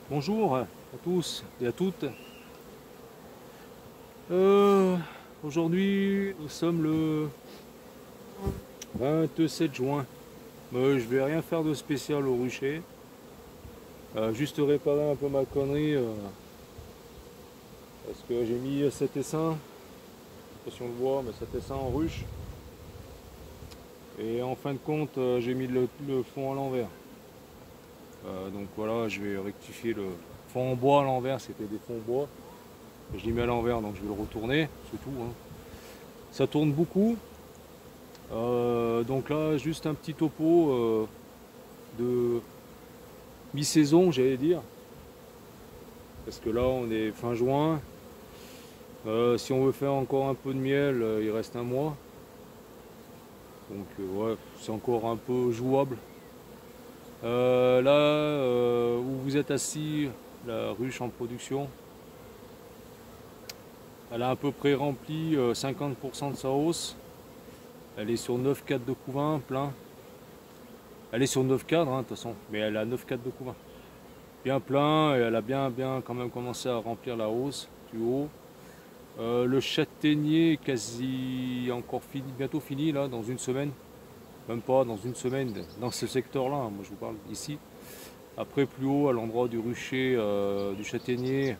Bonjour à tous et à toutes. Euh, Aujourd'hui, nous sommes le 27 juin. Je vais rien faire de spécial au rucher. Juste réparer un peu ma connerie parce que j'ai mis cet essaim, je sais pas si on le voit, mais cet essaim en ruche. Et en fin de compte, j'ai mis le fond à l'envers. Donc voilà, je vais rectifier le fond en bois à l'envers, c'était des fonds bois. Je l'ai mis à l'envers, donc je vais le retourner, c'est tout, hein. Ça tourne beaucoup. Donc là, juste un petit topo de mi-saison, j'allais dire. Parce que là, on est fin juin. Si on veut faire encore un peu de miel, il reste un mois. Donc ouais, c'est encore un peu jouable. Là où vous êtes assis, la ruche en production, elle a à peu près rempli 50% de sa hausse. Elle est sur 9 cadres de couvain plein. Elle est sur 9 cadres, hein, de toute façon, mais elle a 9 cadres de couvain. Bien plein et elle a bien quand même commencé à remplir la hausse du haut. Le châtaignier est quasi encore fini, bientôt fini là, dans une semaine. Même pas dans une semaine, dans ce secteur-là, hein, moi je vous parle ici. Après plus haut, à l'endroit du rucher du châtaignier,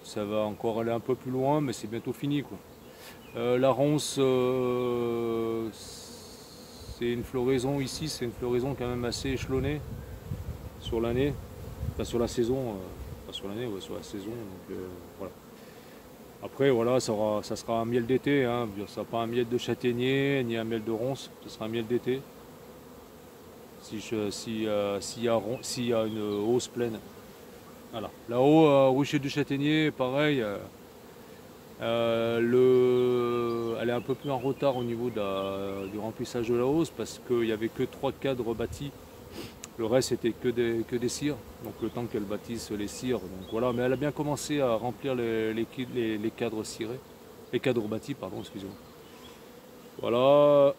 ça va encore aller un peu plus loin, mais c'est bientôt fini quoi. La ronce, c'est une floraison ici, c'est une floraison quand même assez échelonnée sur l'année, enfin sur la saison, pas sur l'année, ouais, sur la saison. Donc, voilà. Après voilà, ça sera un miel d'été, hein. Ça sera pas un miel de châtaignier ni un miel de ronce, ce sera un miel d'été. S'il y a une hausse pleine. Voilà. Là-haut, rucher du châtaignier, pareil. Elle est un peu plus en retard au niveau du remplissage de la hausse parce qu'il n'y avait que 3 cadres bâtis. Le reste c'était que des cires. Donc le temps qu'elle bâtisse les cires. Donc voilà, mais elle a bien commencé à remplir les cadres cirés. Les cadres bâtis, pardon, excusez-moi. Voilà.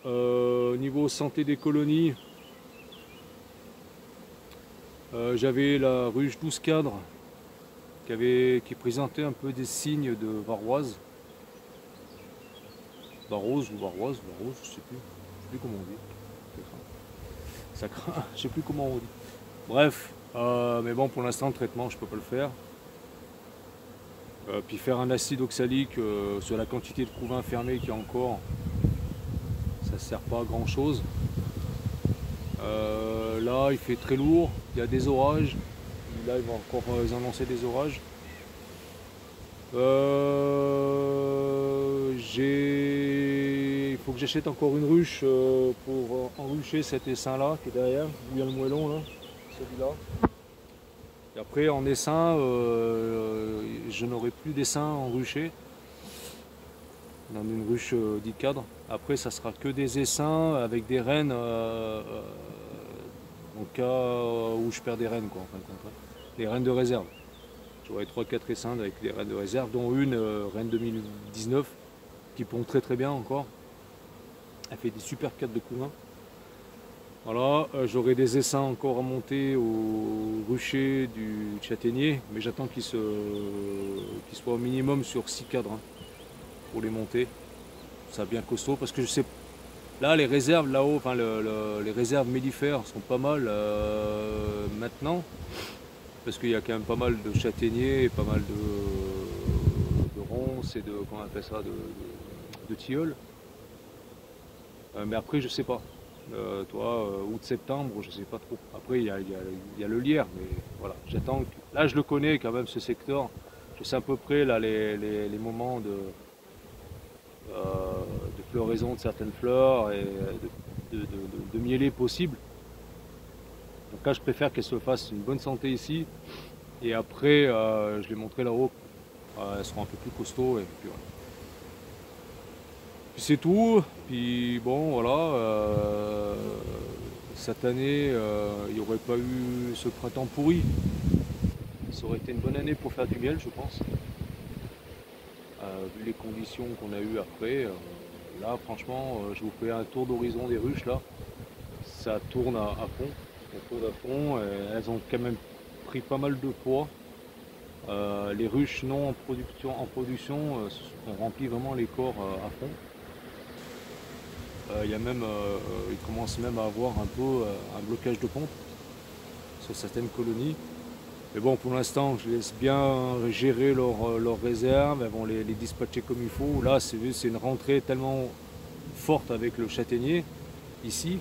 Niveau santé des colonies, j'avais la ruche 12 cadres qui présentait un peu des signes de varroise. Varrose ou varroise, je sais plus. Je sais plus comment on dit. Ça craint, je sais plus comment on dit. Bref, mais bon, pour l'instant, le traitement, je peux pas le faire. Puis faire un acide oxalique sur la quantité de couvain fermé qu'il y a encore, ça sert pas à grand chose. Là, il fait très lourd, il y a des orages. Là, ils vont encore annoncer des orages. Il faut que j'achète encore une ruche pour enrucher cet essaim là qui est derrière, où il y a le moellon là, celui-là. Et après en essaim, je n'aurai plus d'essaim enruché dans une ruche 10 cadres. Après ça sera que des essaims avec des rennes au cas où je perds des rennes quoi en fin de compte, hein. Des rennes de réserve. J'aurai 3-4 essaims avec des rennes de réserve, dont une reine 2019 qui pond très très bien encore. Elle fait des super cadres de couvain. Voilà, j'aurai des essaims encore à monter au rucher du châtaignier, mais j'attends qu'ils soient au minimum sur 6 cadres, hein, pour les monter. Ça bien costaud parce que je sais. Là, les réserves là-haut, enfin les réserves mellifères sont pas mal maintenant, parce qu'il y a quand même pas mal de châtaigniers, pas mal de ronces et de, comment on appelle ça, de tilleuls. Mais après, je sais pas. Août-septembre, je sais pas trop. Après, il y a le lierre, mais voilà, j'attends. Là, je le connais quand même, ce secteur. Je sais à peu près là, les moments de floraison de certaines fleurs et de mieler possible. Donc là, je préfère qu'elles se fassent une bonne santé ici. Et après, je les montrerai là-haut. Elles seront un peu plus costauds. Et puis, voilà. Puis c'est tout. Puis bon, voilà. Cette année, il n'y aurait pas eu ce printemps pourri. Ça aurait été une bonne année pour faire du miel, je pense. Vu les conditions qu'on a eues après. Là, franchement, je vous fais un tour d'horizon des ruches là. Ça tourne à fond. elles pondent à fond, et elles ont quand même pris pas mal de poids. Les ruches non en production ont rempli vraiment les corps à fond. Il y a même, ils commencent même à avoir un peu un blocage de pompe sur certaines colonies. Mais bon, pour l'instant, je laisse bien gérer leurs réserves, elles vont les dispatcher comme il faut. Là, c'est une rentrée tellement forte avec le châtaignier, ici.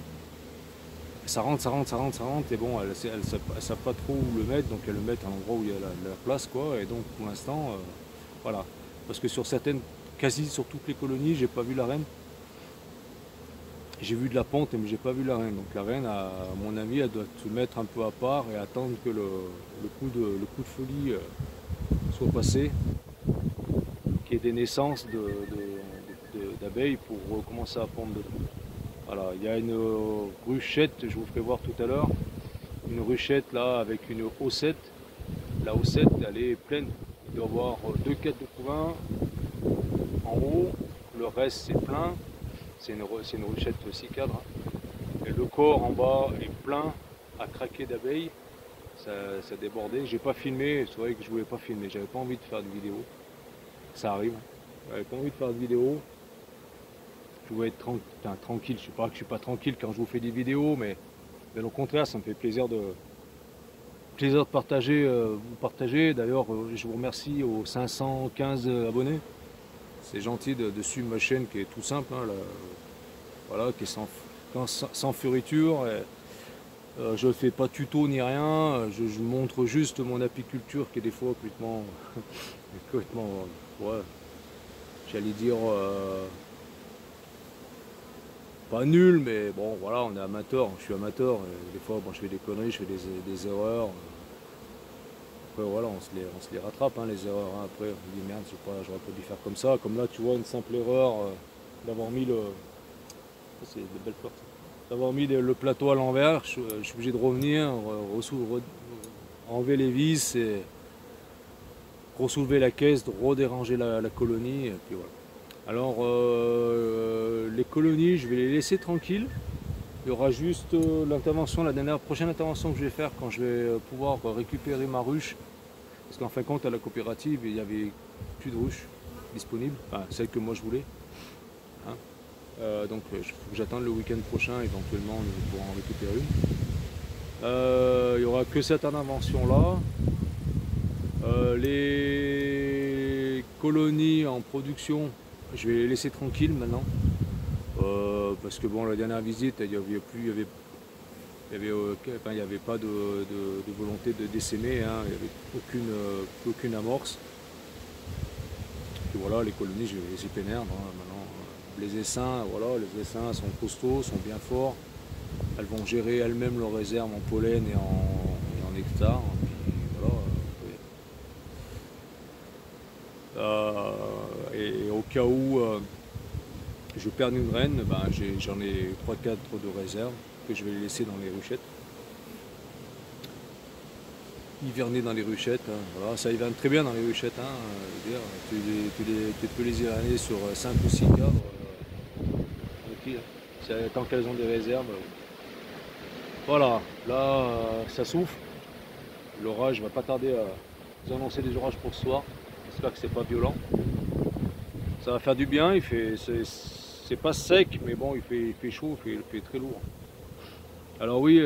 Ça rentre, ça rentre, ça rentre, ça rentre, et bon, elles ne savent pas trop où le mettre, donc elles le mettent à l'endroit où il y a la place, quoi. Et donc, pour l'instant, voilà. Parce que sur certaines, quasi sur toutes les colonies, j'ai pas vu la reine. J'ai vu de la ponte, mais j'ai pas vu la reine. Donc la reine, à mon avis, elle doit se mettre un peu à part et attendre que le coup de folie soit passé, qu'il y ait des naissances d'abeilles pour recommencer à pondre dedans. Voilà, il y a une ruchette, je vous ferai voir tout à l'heure, une ruchette là avec une haussette. La haussette, elle est pleine. Il doit y avoir 2 quêtes de couvain en haut, le reste c'est plein. C'est une ruchette 6 cadres. Et le corps en bas est plein à craquer d'abeilles. Ça débordait. J'ai pas filmé, c'est vrai que je voulais pas filmer, j'avais pas envie de faire de vidéo. Ça arrive. J'avais pas envie de faire de vidéo. Je voulais être tranquille. Je sais pas que je suis pas tranquille quand je vous fais des vidéos, mais au contraire, ça me fait plaisir de partager, vous partager. D'ailleurs, je vous remercie aux 515 abonnés. C'est gentil de suivre ma chaîne qui est tout simple, hein, voilà, qui est sans furiture. Je ne fais pas tuto ni rien, je montre juste mon apiculture qui est des fois complètement ouais, j'allais dire pas nul, mais bon voilà, on est amateur, je suis amateur, et des fois bon, je fais des conneries, je fais des erreurs. Après voilà, on se les rattrape, hein, les erreurs, hein. Après on dit merde, j'aurais pas dû faire comme ça, comme là tu vois une simple erreur d'avoir mis c'est de belles fleurs. D'avoir mis le plateau à l'envers, je suis obligé de revenir, enlever les vis et ressoulever la caisse, de redéranger la colonie, et puis voilà. Alors les colonies, je vais les laisser tranquilles. Il y aura juste l'intervention, prochaine intervention que je vais faire quand je vais pouvoir récupérer ma ruche. Parce qu'en fin de compte, à la coopérative, il n'y avait plus de ruches disponibles, enfin celle que moi je voulais. Hein. Donc il faut que j'attende le week-end prochain, éventuellement, pour en récupérer une. Il n'y aura que cette intervention là. Les colonies en production, je vais les laisser tranquilles maintenant. Parce que bon, la dernière visite, il n'y avait pas de volonté de décémer, hein. Il n'y avait aucune amorce. Et voilà, les colonies, je vais les laisser peinard, hein, maintenant. Les essaims, voilà, les essaims sont costauds, sont bien forts. Elles vont gérer elles-mêmes leurs réserves en pollen et en nectar. Puis, voilà, et au cas où je perds une reine, ben, j'en ai 3-4 de réserve que je vais laisser dans les ruchettes. Hiverner dans les ruchettes, hein. Voilà, ça hiverne très bien dans les ruchettes, hein, tu peux les hiverner sur 5 ou 6 cadres. Tant qu'elles ont des réserves. Voilà, là ça souffle. L'orage va pas tarder à nous annoncer des orages pour ce soir. J'espère que c'est pas violent. Ça va faire du bien, c'est pas sec, mais bon, il fait chaud, il fait très lourd. Alors oui,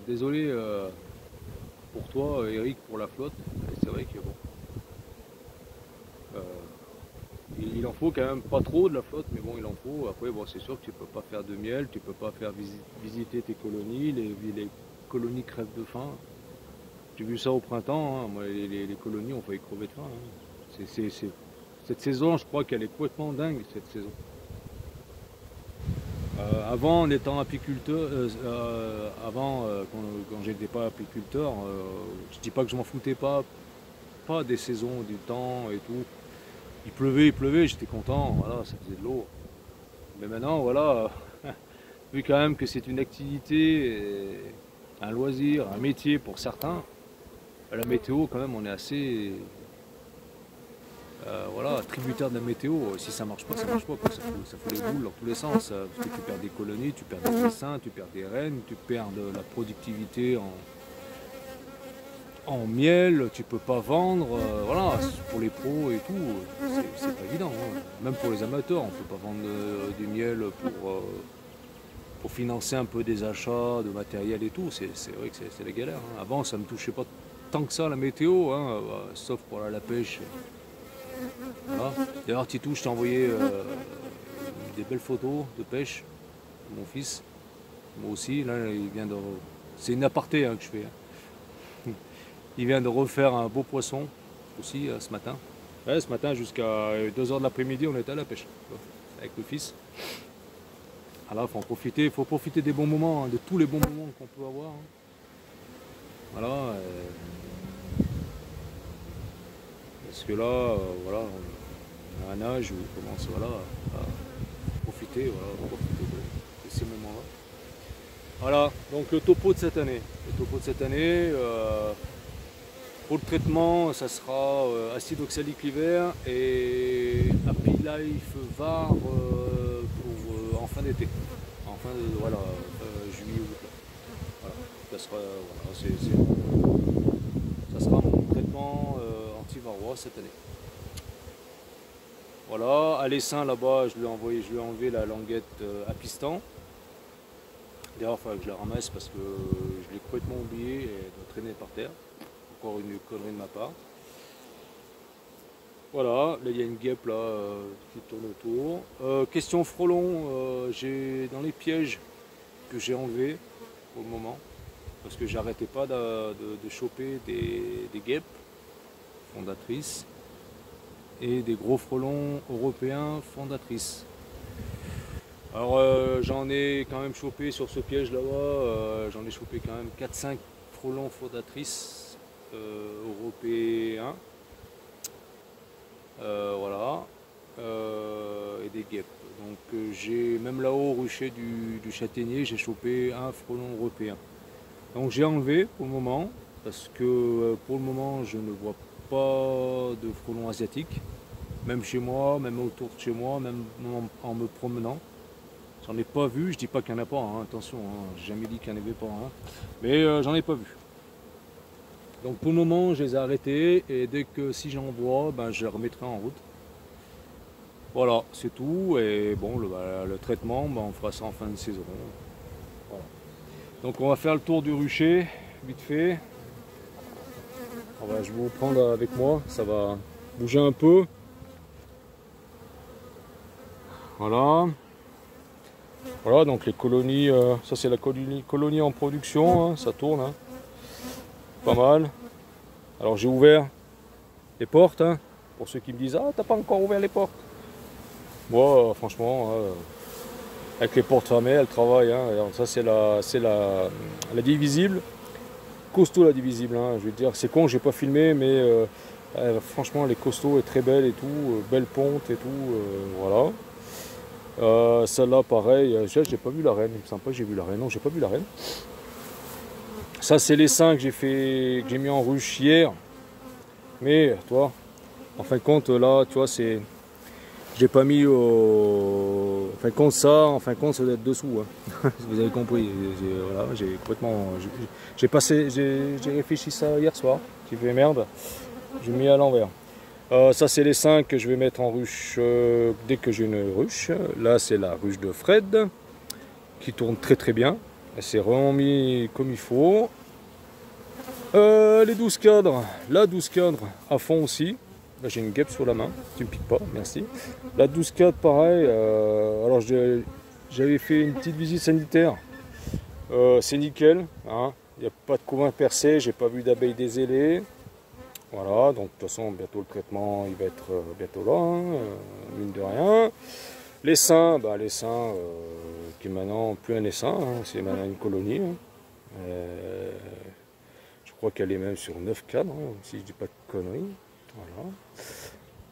désolé pour toi, Eric, pour la flotte. C'est vrai que bon, il en faut quand même pas trop de la flotte, mais bon, il en faut. Après, bon, c'est sûr que tu peux pas faire de miel, tu peux pas faire visiter tes colonies, les colonies crèvent de faim. J'ai vu ça au printemps, hein. Moi, les colonies ont failli crever de faim, hein. Cette saison, je crois qu'elle est complètement dingue, cette saison. Avant, en étant apiculteur, quand j'étais pas apiculteur, je dis pas que je m'en foutais pas des saisons, du temps et tout. Il pleuvait, j'étais content, voilà, ça faisait de l'eau. Mais maintenant, voilà, vu quand même que c'est une activité, un loisir, un métier pour certains, la météo, quand même, on est voilà, tributaire de la météo. Si ça marche pas, ça marche pas, quoi. Ça fout les boules dans tous les sens. Parce que tu perds des colonies, tu perds des essaims, tu perds des rennes, tu perds de la productivité en miel, tu peux pas vendre. Voilà, pour les pros et tout, c'est pas évident. Hein. Même pour les amateurs, on peut pas vendre du miel pour financer un peu des achats de matériel et tout. C'est vrai que c'est la galère. Hein. Avant, ça ne me touchait pas tant que ça la météo, hein, sauf pour la pêche. Voilà. D'ailleurs, Titou, je t'ai envoyé des belles photos de pêche de mon fils. Moi aussi, là, il vient de. C'est une aparté hein, que je fais. Hein. Il vient de refaire un beau poisson aussi ce matin. Ouais, ce matin, jusqu'à 2 h de l'après-midi, on était à la pêche avec le fils. Alors, il faut profiter des bons moments, hein, de tous les bons moments qu'on peut avoir. Hein. Voilà. Parce que là, voilà, on a un âge où on commence voilà, à profiter, de ces moments-là. Voilà, donc le topo de cette année. Le topo de cette année, pour le traitement, ça sera acide oxalique l'hiver et Happy Life VAR en fin d'été. En fin de, voilà, juillet août. Voilà, ça sera, ça sera mon traitement anti-varroa cette année. Voilà, à l'essaim là-bas, je lui ai enlevé la languette à piston. D'ailleurs, il faudra que je la ramasse parce que je l'ai complètement oublié et elle doit traîner par terre. Encore une connerie de ma part. Voilà, là il y a une guêpe là qui tourne autour. Question frelon, j'ai dans les pièges que j'ai enlevés pour le moment. Parce que j'arrêtais pas de choper des guêpes fondatrices et des gros frelons européens fondatrices. Alors j'en ai quand même chopé sur ce piège là-bas, j'en ai chopé quand même 4-5 frelons fondatrices européens. Voilà. Et des guêpes. Donc j'ai même là-haut au rucher du châtaignier, j'ai chopé un frelon européen. Donc j'ai enlevé pour le moment, parce que pour le moment je ne vois pas de frelons asiatiques, même chez moi, même autour de chez moi, même en me promenant. J'en ai pas vu, je dis pas qu'il n'y en a pas, hein, attention, hein, j'ai jamais dit qu'il n'y en avait pas, hein, mais j'en ai pas vu. Donc pour le moment je les ai arrêtés et dès que si j'en vois, ben, je les remettrai en route. Voilà, c'est tout, et bon le traitement, ben, on fera ça en fin de saison. Voilà. Donc on va faire le tour du rucher, vite fait. Je vais vous prendre avec moi, ça va bouger un peu. Voilà. Voilà, donc les colonies, ça c'est la colonie en production, hein, ça tourne. Hein. Pas mal. Alors j'ai ouvert les portes, hein, pour ceux qui me disent « Ah, t'as pas encore ouvert les portes ?» Moi, franchement, avec les portes fermées, elles travaillent. Hein. Alors, ça c'est la divisible. Costaud la divisible, hein. Je veux dire, c'est con, j'ai pas filmé, mais franchement, les costauds est très belle et tout, belle ponte et tout, voilà. Celle-là, pareil, j'ai pas vu la reine, il me semble pas que j'ai vu la reine, non, j'ai pas vu la reine. Ça, c'est les seins que j'ai mis en ruche hier, mais toi, en fin de compte, là, tu vois, c'est, j'ai pas mis au, en fin de compte, ça doit être dessous, hein. Vous avez compris, voilà, j'ai complètement, j'ai réfléchi ça hier soir, qui fait merde, j'ai mis à l'envers. Ça c'est les 5 que je vais mettre en ruche dès que j'ai une ruche. Là c'est la ruche de Fred qui tourne très très bien. C'est vraiment mis comme il faut. Les 12 cadres, la 12 cadres à fond aussi. Là j'ai une guêpe sur la main, tu me piques pas, merci. La 12 cadres pareil, alors j'avais fait une petite visite sanitaire. C'est nickel, hein. Il n'y a pas de couvain percé, j'ai pas vu d'abeilles dézélées. Voilà, donc de toute façon, bientôt le traitement, il va être bientôt là, hein, mine de rien. Les seins, qui est maintenant plus un essaim, hein, c'est maintenant une colonie. Hein. Je crois qu'elle est même sur 9 cadres, hein, si je dis pas de conneries.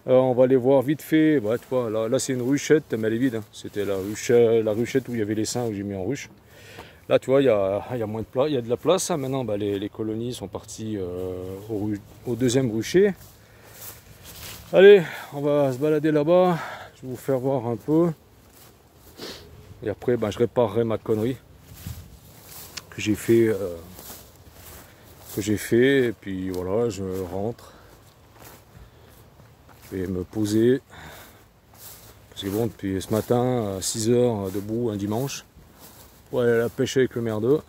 Voilà. On va aller voir vite fait. Bah, tu vois, là c'est une ruchette, mais elle est vide. Hein. C'était la ruchette où il y avait les seins que j'ai mis en ruche. Là, tu vois, il y a moins de place, il y a de la place. Hein. Maintenant, bah, les colonies sont parties au deuxième rucher. Allez, on va se balader là-bas. Je vais vous faire voir un peu. Et après, je réparerai ma connerie que j'ai fait. Et puis voilà, je rentre. Je vais me poser. Parce que bon, depuis ce matin, à 6 h debout, un dimanche. Pour aller à la pêche avec le merdeux.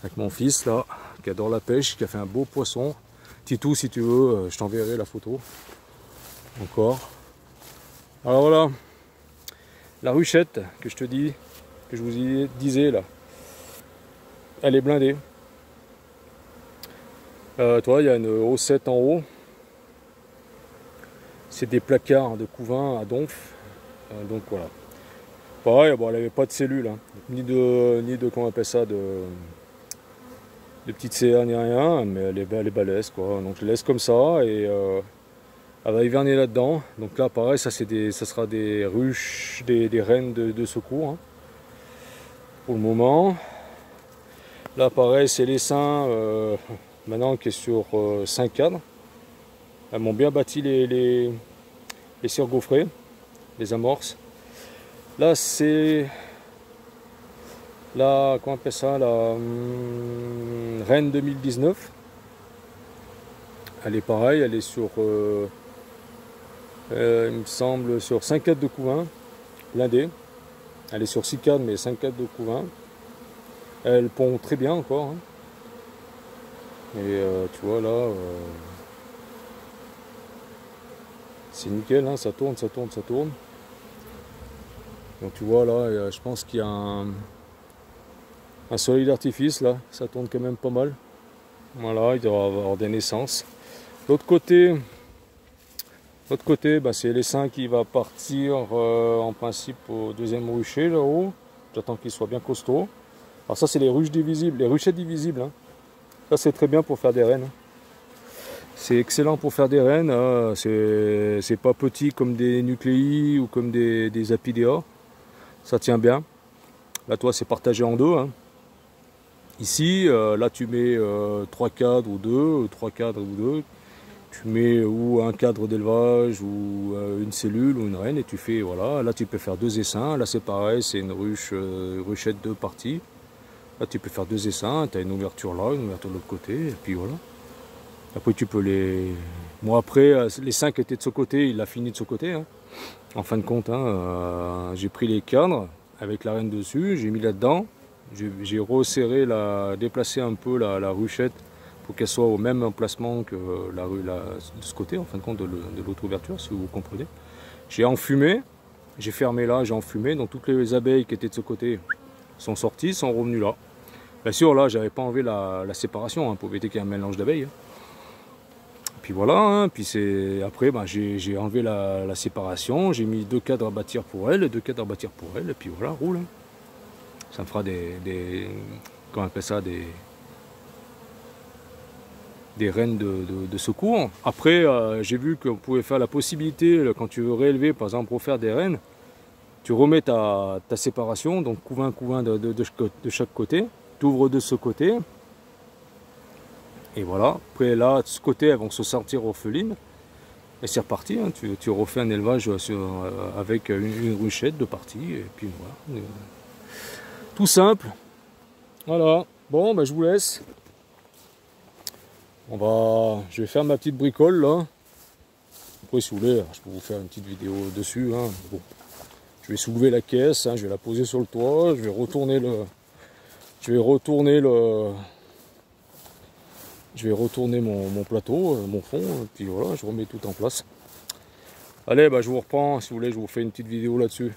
Avec mon fils là, qui adore la pêche, qui a fait un beau poisson. Titou, si tu veux, je t'enverrai la photo. Encore. Alors voilà. La ruchette que je te dis, que je vous disais là. Elle est blindée. Toi, il y a une haussette en haut. C'est des placards de couvain à donf. Donc voilà. Pareil, bon, elle n'avait pas de cellules, hein. Ni de comment on appelle ça, de petites CA ni rien, mais elle est balèze quoi. Donc je laisse comme ça et elle va hiverner là-dedans. Donc là pareil, ça sera des ruches, des rennes de secours, hein, pour le moment. Là pareil, c'est l'essaim maintenant qui est sur 5 cadres. Elles m'ont bien bâti les surgaufrés, les amorces. Là c'est la, comment on appelle ça, la reine 2019. Elle est pareille, elle est sur, il me semble, sur 5 cadres de couvain, blindée. Elle est sur 6 cadres, mais 5 cadres de couvain. Elle pond très bien encore, hein. Et tu vois là, c'est nickel, hein, ça tourne, ça tourne, ça tourne. Donc tu vois là, je pense qu'il y a un soleil d'artifice là, ça tourne quand même pas mal. Voilà, il doit y avoir des naissances. L'autre côté, c'est l'essaim qui va partir en principe au deuxième rucher là-haut. J'attends qu'il soit bien costaud. Alors ça c'est les ruches divisibles, les ruchettes divisibles, hein. Ça c'est très bien pour faire des rennes. C'est excellent pour faire des rennes. C'est pas petit comme des nucléi ou comme des apidéas. Ça tient bien. Là toi c'est partagé en deux, hein. Ici, là tu mets 3 cadres ou 2, 3 cadres ou 2. Tu mets ou un cadre d'élevage ou une cellule ou une reine et tu fais, voilà. Là tu peux faire 2 essaims. Là c'est pareil, c'est une ruchette 2 parties. Là tu peux faire 2 essaims. Tu as une ouverture là, une ouverture de l'autre côté. Et puis voilà. Après tu peux les... Moi après, les 5 étaient de ce côté, il a fini de ce côté, hein. En fin de compte, hein, j'ai pris les cadres avec la reine dessus, j'ai mis là-dedans. J'ai resserré, déplacé un peu la ruchette pour qu'elle soit au même emplacement que de ce côté, en fin de compte, de l'autre ouverture, si vous comprenez. J'ai enfumé, j'ai fermé là, j'ai enfumé, donc toutes les abeilles qui étaient de ce côté sont sorties, sont revenues là. Bien sûr, là, j'avais pas enlevé la séparation, hein, pour éviter qu'il y ait un mélange d'abeilles. Puis voilà, hein, puis après, j'ai enlevé la séparation, j'ai mis 2 cadres à bâtir pour elle, 2 cadres à bâtir pour elle, et puis voilà, roule. Hein. Ça me fera comment on appelle ça, des rennes de secours. Après, j'ai vu qu'on pouvait faire la possibilité, quand tu veux réélever, par exemple, pour faire des rennes, tu remets ta séparation, donc couvain de chaque côté, tu ouvres de ce côté, et voilà. Après là, de ce côté, elles vont se sortir orphelines, et c'est reparti, hein. Tu refais un élevage avec une ruchette de parties, et puis voilà. Tout simple. Voilà. Bon, je vous laisse. Je vais faire ma petite bricole là. Après, si vous voulez, je peux vous faire une petite vidéo dessus, hein. Bon. Je vais soulever la caisse, hein, je vais la poser sur le toit, je vais retourner mon plateau, mon fond, et puis voilà, je remets tout en place. Allez, je vous reprends, si vous voulez, je vous fais une petite vidéo là-dessus.